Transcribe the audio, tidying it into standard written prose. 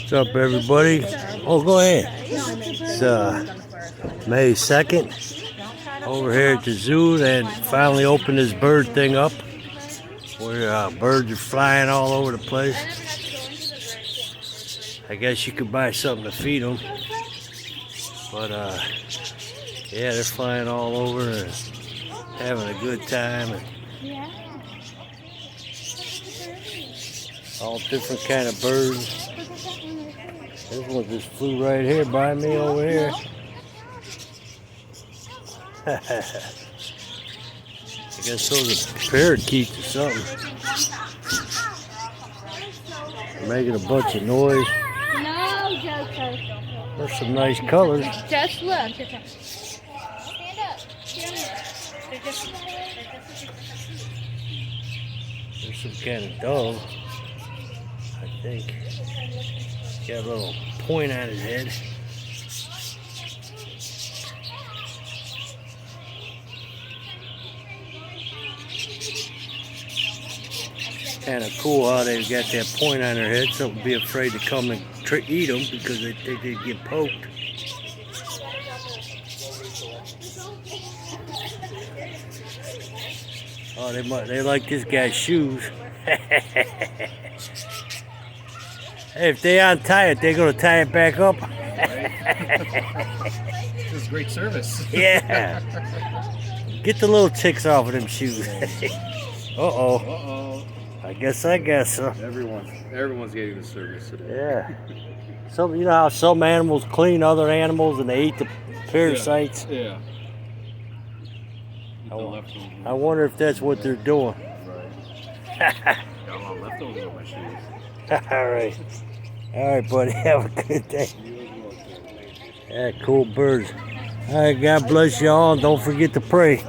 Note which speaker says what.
Speaker 1: What's up, everybody? Oh, go ahead. It's May 2nd. Over here at the zoo, they finally opened this bird thing up where birds are flying all over the place. I guess you could buy something to feed them. But, yeah, they're flying all over and having a good time. And all different kind of birds. This one just flew right here by me over here. I guess those are parakeets or something. They're making a bunch of noise.
Speaker 2: No, Joseph.
Speaker 1: There's some nice colors.
Speaker 2: Just look. Stand up.
Speaker 1: There's some kind of dove, I think. Got a little point on his head. Kind of cool how they've got that point on their head, so don't be afraid to come and eat them because they think they get poked. Oh, they like this guy's shoes. Hey, if they untie it, they're gonna tie it back up.
Speaker 3: This is great service.
Speaker 1: Yeah. Get the little ticks off of them shoes. Uh-oh.
Speaker 3: Uh-oh.
Speaker 1: I guess so.
Speaker 3: Everyone's getting the service today.
Speaker 1: Yeah. Some, you know how some animals clean other animals and they eat the parasites?
Speaker 3: Yeah.
Speaker 1: I wonder if that's what they're doing.
Speaker 3: Got a lot of leftovers on my shoes.
Speaker 1: All right. All right, buddy. Have a good day. Yeah, cool birds. All right, God bless y'all. Don't forget to pray.